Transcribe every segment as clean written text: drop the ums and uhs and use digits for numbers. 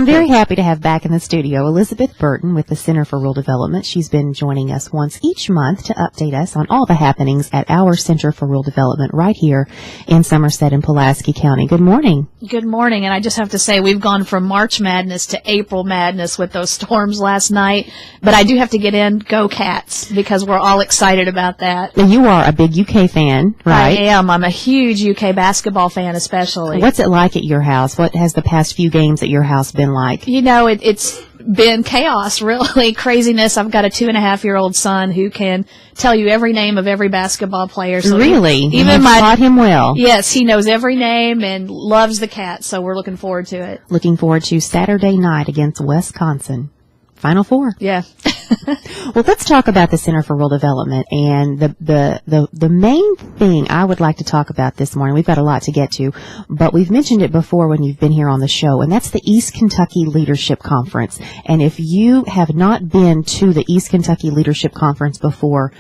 I'm very happy to have back in the studio Elizabeth Burton with the Center for Rural Development. She's been joining us once each month to update us on all the happenings at our Center for Rural Development right here in Somerset and Pulaski County. Good morning. Good morning, and I just have to say we've gone from March Madness to April Madness with those storms last night, but I do have to get in Go Cats because we're all excited about that. Now, you are a big UK fan, right? I am. I'm a huge UK basketball fan especially. What's it like at your house? What has the past few games at your house been like? You know, it's been chaos, really, craziness. I've got a 2.5-year-old son who can tell you every name of every basketball player. So really? Even taught him well. Yes, he knows every name and loves the Cats, so we're looking forward to it. Looking forward to Saturday night against Wisconsin. Final Four. Yeah. Well, let's talk about the Center for Rural Development, and the main thing I would like to talk about this morning, we've got a lot to get to, but we've mentioned it before when you've been here on the show, and that's the East Kentucky Leadership Conference. And if you have not been to the East Kentucky Leadership Conference before,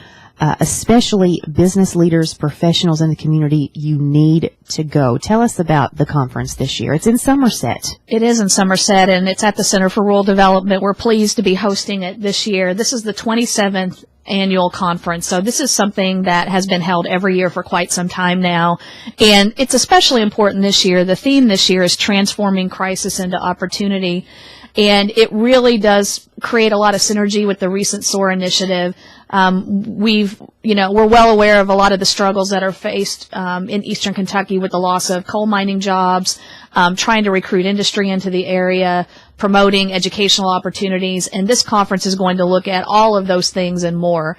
especially business leaders, professionals in the community, you need to go. Tell us about the conference this year. It's in Somerset. It is in Somerset, and it's at the Center for Rural Development. We're pleased to be hosting it this year. This is the 27th annual conference, so this is something that has been held every year for quite some time now, and it's especially important this year. The theme this year is transforming crisis into opportunity, and it really does create a lot of synergy with the recent SOAR initiative. We're well aware of a lot of the struggles that are faced in eastern Kentucky with the loss of coal mining jobs, trying to recruit industry into the area, promoting educational opportunities, and this conference is going to look at all of those things and more.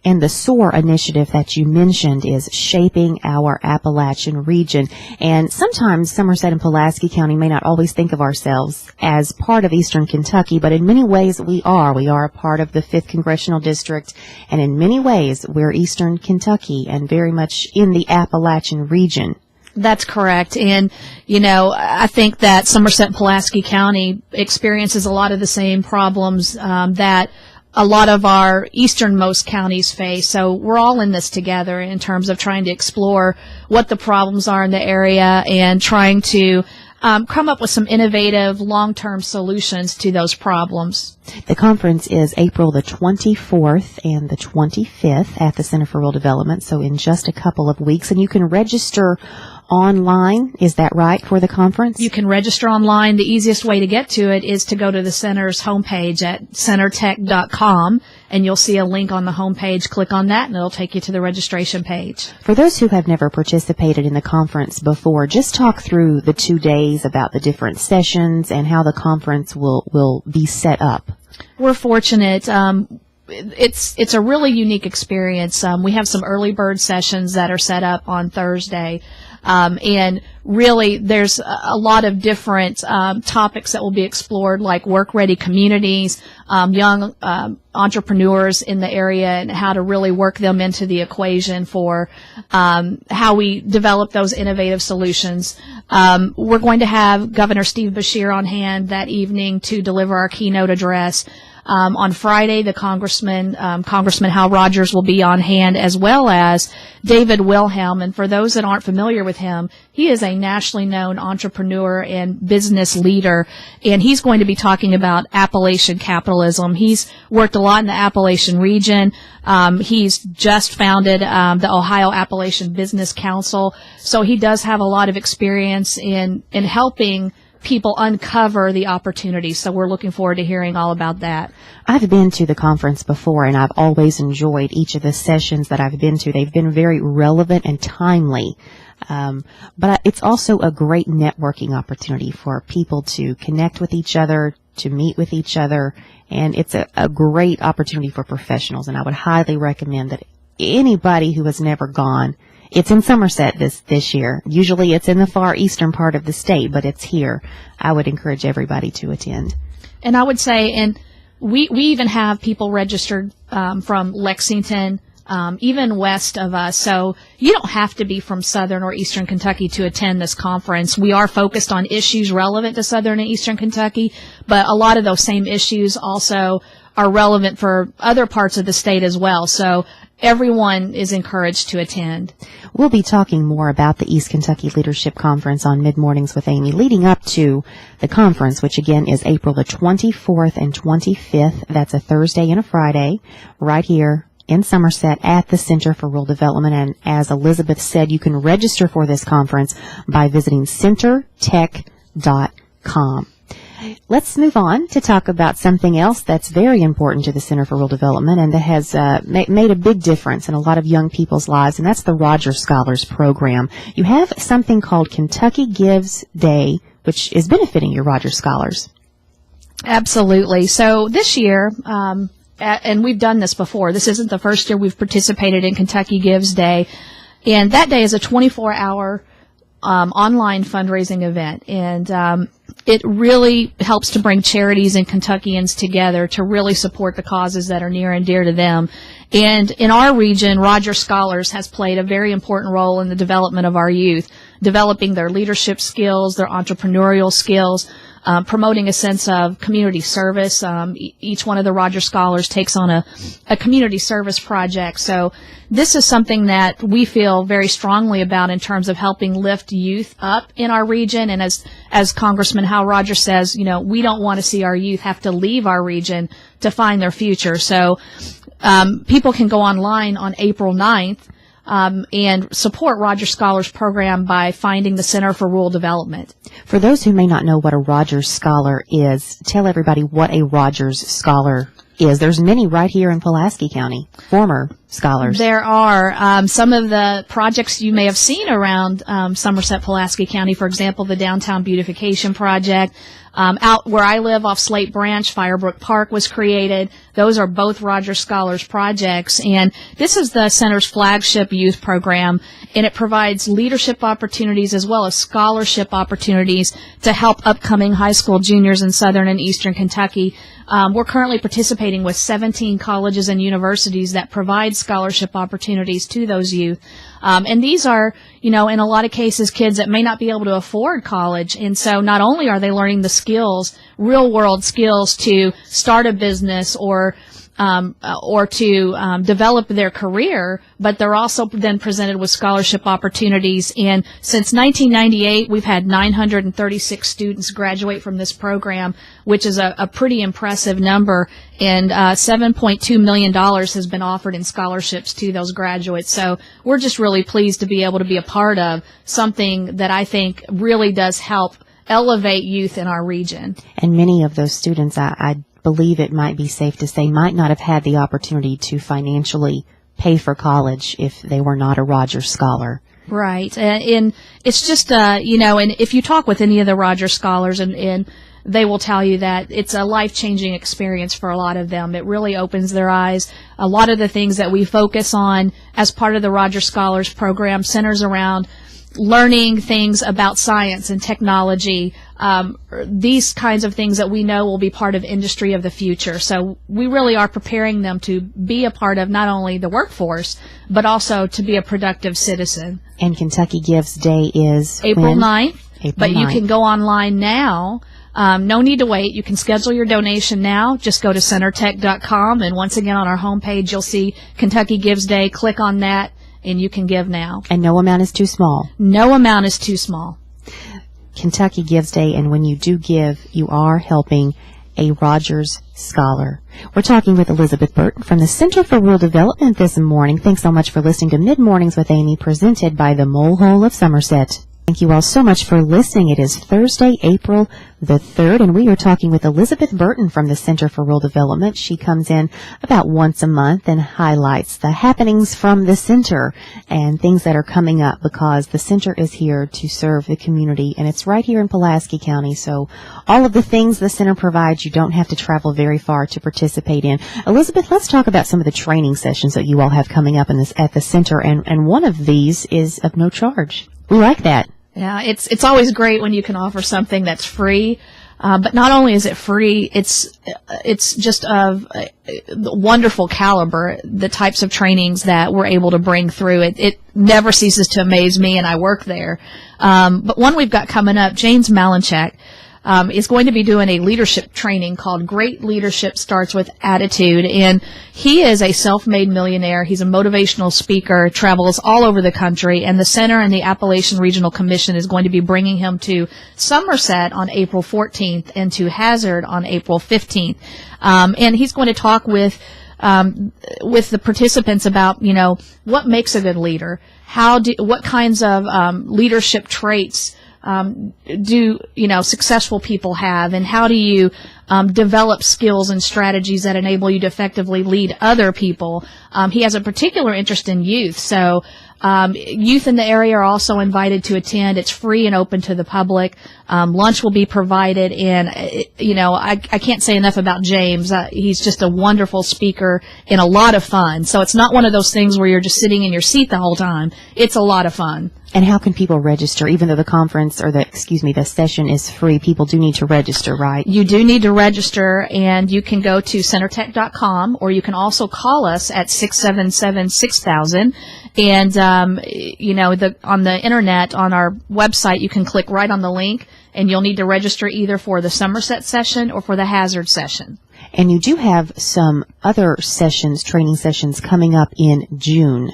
And the SOAR initiative that you mentioned is shaping our Appalachian region. And sometimes Somerset and Pulaski County may not always think of ourselves as part of eastern Kentucky, but in many ways we are. We are a part of the 5th Congressional District, and in many ways we're eastern Kentucky and very much in the Appalachian region. That's correct. And, I think that Somerset and Pulaski County experiences a lot of the same problems that a lot of our easternmost counties face. So we're all in this together in terms of trying to explore what the problems are in the area and trying to come up with some innovative long-term solutions to those problems. The conference is April the 24th and the 25th at the Center for Rural Development, so in just a couple of weeks. And you can register online, is that right, for the conference? You can register online. The easiest way to get to it is to go to the center's homepage at centertech.com, and you'll see a link on the homepage. Click on that, and it'll take you to the registration page. For those who have never participated in the conference before, just talk through the 2 days about the different sessions and how the conference will be set up. We're fortunate. It's a really unique experience. We have some early bird sessions that are set up on Thursday. And really, there's a lot of different topics that will be explored, like work-ready communities, young entrepreneurs in the area, and how to really work them into the equation for how we develop those innovative solutions. We're going to have Governor Steve Beshear on hand that evening to deliver our keynote address. On Friday, the Congressman Hal Rogers will be on hand, as well as David Wilhelm. And for those that aren't familiar with him, he is a nationally known entrepreneur and business leader, and he's going to be talking about Appalachian capitalism. He's worked a lot in the Appalachian region. He's just founded the Ohio Appalachian Business Council, so he does have a lot of experience in helping people uncover the opportunities. So we're looking forward to hearing all about that. I've been to the conference before, and I've always enjoyed each of the sessions that I've been to. They've been very relevant and timely. But it's also a great networking opportunity for people to connect with each other, to meet with each other, and it's a great opportunity for professionals. And I would highly recommend that anybody who has never gone. It's in Somerset this year. Usually it's in the far eastern part of the state, but it's here. I would encourage everybody to attend. And I would say, and we even have people registered from Lexington, even west of us. So you don't have to be from southern or eastern Kentucky to attend this conference. We are focused on issues relevant to southern and eastern Kentucky, but a lot of those same issues also are relevant for other parts of the state as well. So everyone is encouraged to attend. We'll be talking more about the East Kentucky Leadership Conference on Mid-Mornings with Amy leading up to the conference, which again is April the 24th and 25th. That's a Thursday and a Friday right here in Somerset at the Center for Rural Development. And as Elizabeth said, you can register for this conference by visiting centertech.com. Let's move on to talk about something else that's very important to the Center for Rural Development and that has made a big difference in a lot of young people's lives, and that's the Rogers Scholars Program. You have something called Kentucky Gives Day, which is benefiting your Rogers Scholars. Absolutely. So this year, and we've done this before, this isn't the first year we've participated in Kentucky Gives Day, and that day is a 24-hour online fundraising event, and it really helps to bring charities and Kentuckians together to really support the causes that are near and dear to them. And in our region, Rogers Scholars has played a very important role in the development of our youth, developing their leadership skills, their entrepreneurial skills, promoting a sense of community service. Each one of the Rogers Scholars takes on a community service project. So this is something that we feel very strongly about in terms of helping lift youth up in our region. And as Congressman Hal Rogers says, we don't want to see our youth have to leave our region to find their future. So people can go online on April 9th and support Rogers Scholars Program by finding the Center for Rural Development. For those who may not know what a Rogers Scholar is, tell everybody what a Rogers Scholar is. There's many right here in Pulaski County, former scholars. There are some of the projects you may have seen around Somerset, Pulaski County. For example, the Downtown Beautification Project. Out where I live off Slate Branch, Firebrook Park was created. Those are both Rogers Scholars projects. And this is the center's flagship youth program, and it provides leadership opportunities as well as scholarship opportunities to help upcoming high school juniors in southern and eastern Kentucky. We're currently participating with 17 colleges and universities that provide scholarship opportunities to those youth. And these are, in a lot of cases, kids that may not be able to afford college. And so not only are they learning the skills, real world skills to start a business or to develop their career, but they're also then presented with scholarship opportunities. And since 1998, we've had 936 students graduate from this program, which is a pretty impressive number. And $7.2 million has been offered in scholarships to those graduates. So we're just really pleased to be able to be a part of something that I think really does help elevate youth in our region. And many of those students, I believe it might be safe to say, might not have had the opportunity to financially pay for college if they were not a Rogers Scholar. Right. And it's just, and if you talk with any of the Rogers Scholars, and they will tell you that it's a life-changing experience for a lot of them. It really opens their eyes. A lot of the things that we focus on as part of the Rogers Scholars program centers around learning things about science and technology, these kinds of things that we know will be part of industry of the future. So we really are preparing them to be a part of not only the workforce, but also to be a productive citizen. And Kentucky Gives Day is April 9th, but 9th. You can go online now. No need to wait. You can schedule your donation now. Just go to centertech.com, and once again on our homepage you'll see Kentucky Gives Day. Click on that, and you can give now. And no amount is too small. No amount is too small. Kentucky Gives Day, and when you do give, you are helping a Rogers Scholar. We're talking with Elizabeth Burton from the Center for Rural Development this morning. Thanks so much for listening to Mid-Mornings with Amy, presented by the Mole Hole of Somerset. Thank you all so much for listening. It is Thursday, April the 3rd, and we are talking with Elizabeth Burton from the Center for Rural Development. She comes in about once a month and highlights the happenings from the center and things that are coming up, because the center is here to serve the community, and it's right here in Pulaski County. So all of the things the center provides, you don't have to travel very far to participate in. Elizabeth, let's talk about some of the training sessions that you all have coming up at the center, and one of these is of no charge. We like that. Yeah, it's always great when you can offer something that's free. But not only is it free, it's just of wonderful caliber, the types of trainings that we're able to bring through. It never ceases to amaze me, and I work there. But one we've got coming up, James Malinchak, is going to be doing a leadership training called Great Leadership Starts with Attitude. And he is a self-made millionaire. He's a motivational speaker, travels all over the country, and the Center and the Appalachian Regional Commission is going to be bringing him to Somerset on April 14th and to Hazard on April 15th. And he's going to talk with the participants about, what makes a good leader, what kinds of leadership traits do successful people have, and how do you develop skills and strategies that enable you to effectively lead other people. He has a particular interest in youth, so youth in the area are also invited to attend. It's free and open to the public. Lunch will be provided, and I can't say enough about James. He's just a wonderful speaker and a lot of fun. So it's not one of those things where you're just sitting in your seat the whole time. It's a lot of fun. And how can people register? Even though the conference or the session is free, people do need to register, right? You do need to register, and you can go to centertech.com, or you can also call us at 677-6000. And, on the internet, on our website, you can click right on the link, and you'll need to register either for the Somerset session or for the Hazard session. And you do have some other sessions, training sessions, coming up in June.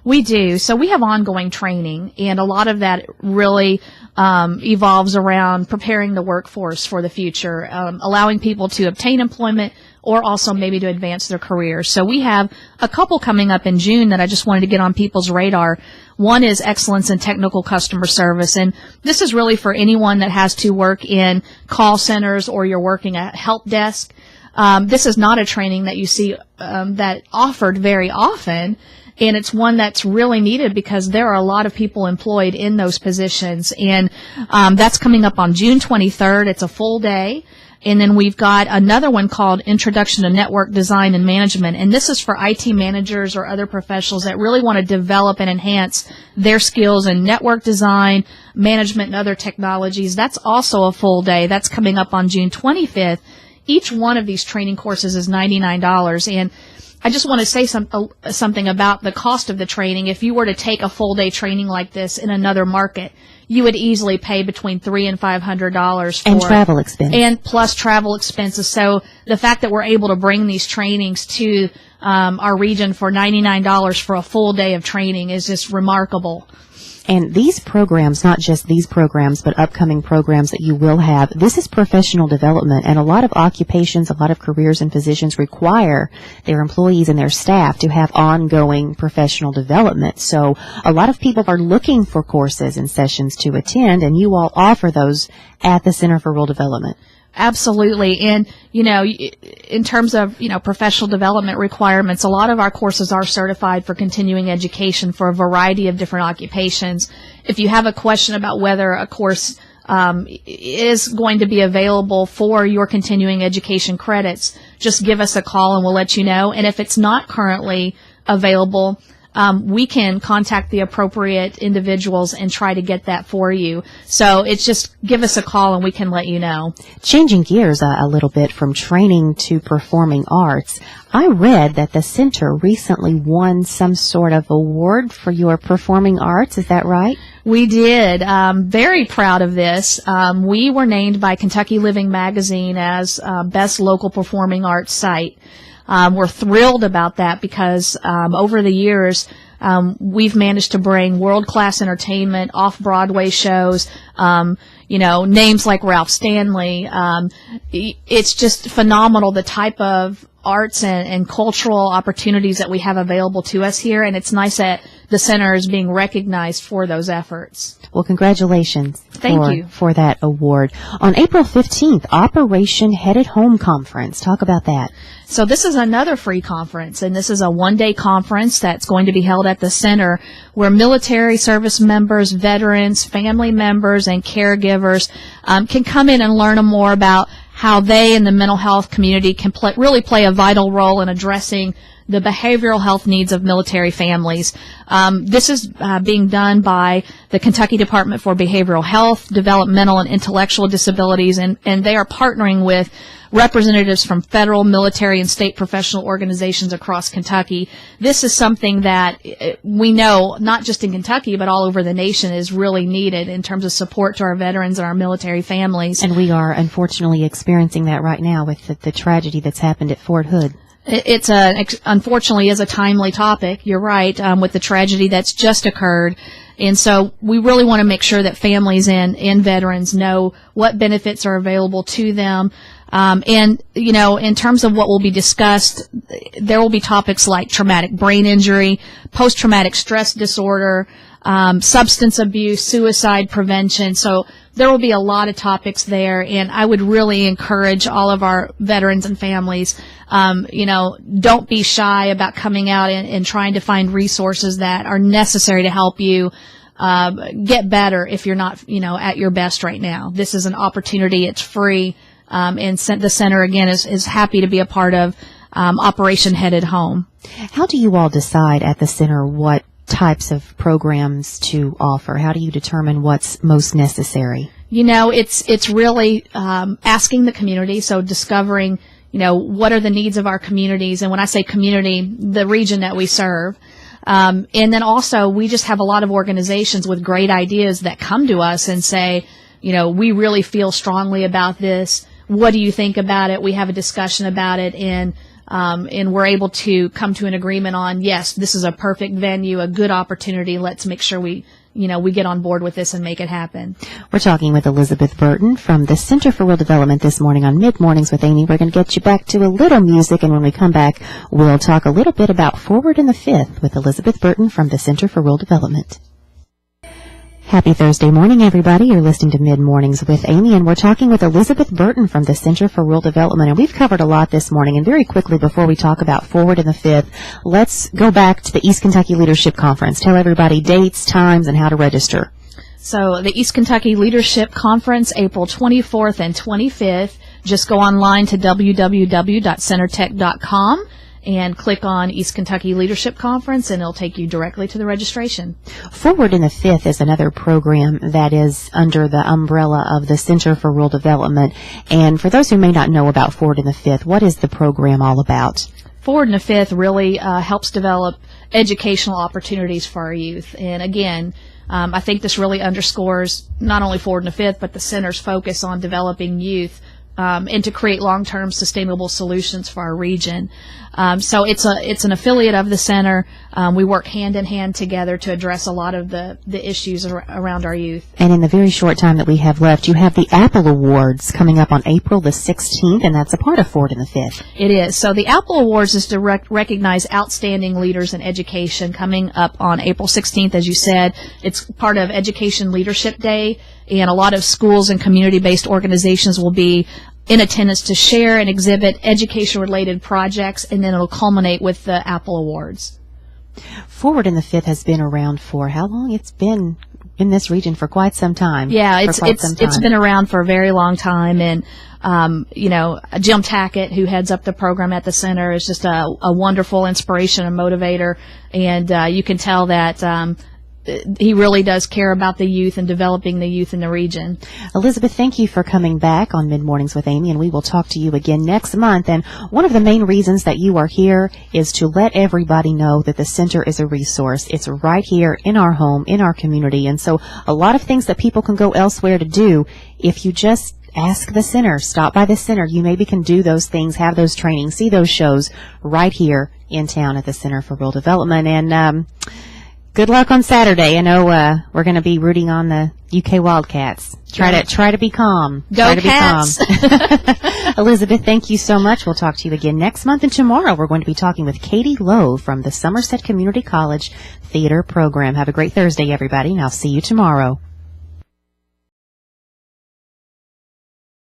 We do. So we have ongoing training, and a lot of that really evolves around preparing the workforce for the future, allowing people to obtain employment or also maybe to advance their careers. So we have a couple coming up in June that I just wanted to get on people's radar. One is excellence in technical customer service, and this is really for anyone that has to work in call centers or you're working at help desk. This is not a training that you see that offered very often. And it's one that's really needed because there are a lot of people employed in those positions. And that's coming up on June 23rd. It's a full day. And then we've got another one called Introduction to Network Design and Management. And this is for IT managers or other professionals that really want to develop and enhance their skills in network design, management, and other technologies. That's also a full day. That's coming up on June 25th. Each one of these training courses is $99. And I just want to say something about the cost of the training. If you were to take a full day training like this in another market, you would easily pay between $300 and $500 for and travel expenses, and plus travel expenses. So the fact that we're able to bring these trainings to our region for $99 for a full day of training is just remarkable. And these programs, not just these programs, but upcoming programs that you will have, this is professional development, and a lot of occupations, a lot of careers and positions require their employees and their staff to have ongoing professional development. So a lot of people are looking for courses and sessions to attend, and you all offer those at the Center for Rural Development. Absolutely. And, in terms of, professional development requirements, a lot of our courses are certified for continuing education for a variety of different occupations. If you have a question about whether a course is going to be available for your continuing education credits, just give us a call and we'll let you know. And if it's not currently available, we can contact the appropriate individuals and try to get that for you. So it's just give us a call and we can let you know. Changing gears a little bit from training to performing arts, I read that the center recently won some sort of award for your performing arts. Is that right? We did. Very proud of this. We were named by Kentucky Living Magazine as Best Local Performing Arts Site. We're thrilled about that because over the years we've managed to bring world-class entertainment, off-Broadway shows, names like Ralph Stanley. It's just phenomenal the type of arts and cultural opportunities that we have available to us here, and it's nice that the center is being recognized for those efforts. Well, congratulations Thank you for that award. On April 15th, Operation Headed Home Conference. Talk about that. So this is another free conference, and this is a one-day conference that's going to be held at the center where military service members, veterans, family members, and caregivers can come in and learn more about how they in the mental health community can really play a vital role in addressing the behavioral health needs of military families. This is being done by the Kentucky Department for Behavioral Health, Developmental and Intellectual Disabilities, and they are partnering with representatives from federal, military, and state professional organizations across Kentucky. This is something that we know, not just in Kentucky, but all over the nation, is really needed in terms of support to our veterans and our military families. And we are unfortunately experiencing that right now with the tragedy that's happened at Fort Hood. It's unfortunately is a timely topic. You're right, with the tragedy that's just occurred. And so we really want to make sure that families and veterans know what benefits are available to them. And, you know, in terms of what will be discussed, there will be topics like traumatic brain injury, post-traumatic stress disorder, substance abuse, suicide prevention. So there will be a lot of topics there, and I would really encourage all of our veterans and families, you know, don't be shy about coming out and trying to find resources that are necessary to help you get better if you're not, you know, at your best right now. This is an opportunity. It's free. And the center, again, is happy to be a part of Operation Headed Home. How do you all decide at the center what types of programs to offer? How do you determine what's most necessary? You know, it's really asking the community, so discovering, you know, what are the needs of our communities, and when I say community, the region that we serve. And then also, we just have a lot of organizations with great ideas that come to us and say, you know, we really feel strongly about this. What do you think about it? We have a discussion about it, and we're able to come to an agreement on, yes, this is a perfect venue, a good opportunity. Let's make sure we get on board with this and make it happen. We're talking with Elizabeth Burton from the Center for Rural Development this morning on Mid Mornings with Amy. We're going to get you back to a little music, and when we come back, we'll talk a little bit about Forward in the Fifth with Elizabeth Burton from the Center for Rural Development. Happy Thursday morning, everybody. You're listening to Mid Mornings with Amy, and we're talking with Elizabeth Burton from the Center for Rural Development. And we've covered a lot this morning. And very quickly, before we talk about Forward in the Fifth, let's go back to the East Kentucky Leadership Conference. Tell everybody dates, times, and how to register. So the East Kentucky Leadership Conference, April 24th and 25th. Just go online to www.centertech.com. and click on East Kentucky Leadership Conference, and it'll take you directly to the registration. Forward in the Fifth is another program that is under the umbrella of the Center for Rural Development. And for those who may not know about Forward in the Fifth, what is the program all about? Forward in the Fifth really helps develop educational opportunities for our youth. And again, I think this really underscores not only Forward in the Fifth, but the Center's focus on developing youth and to create long-term sustainable solutions for our region. So it's an affiliate of the center. We work hand in hand together to address a lot of the issues around our youth. And in the very short time that we have left, you have the Apple Awards coming up on April the 16th, and that's a part of Forward in the Fifth. It is. So the Apple Awards is to recognize outstanding leaders in education, coming up on April 16th, as you said. It's part of Education Leadership Day, and a lot of schools and community-based organizations will be in attendance to share and exhibit education-related projects, and then it'll culminate with the Apple Awards. Forward in the Fifth has been around for how long? It's been in this region for quite some time. Yeah, it's been around for a very long time, and you know, Jim Tackett, who heads up the program at the center, is just a wonderful inspiration and motivator, and you can tell that he really does care about the youth and developing the youth in the region. Elizabeth, thank you for coming back on Mid Mornings with Amy, and we will talk to you again next month. And one of the main reasons that you are here is to let everybody know that the center is a resource. It's right here in our home, in our community. And so a lot of things that people can go elsewhere to do, if you just ask the center, stop by the center, you maybe can do those things, have those trainings, see those shows right here in town at the Center for Rural Development. And good luck on Saturday. I know we're going to be rooting on the UK Wildcats. Try to be calm. Go Cats! Elizabeth, thank you so much. We'll talk to you again next month. And tomorrow we're going to be talking with Katie Lowe from the Somerset Community College Theater Program. Have a great Thursday, everybody, and I'll see you tomorrow.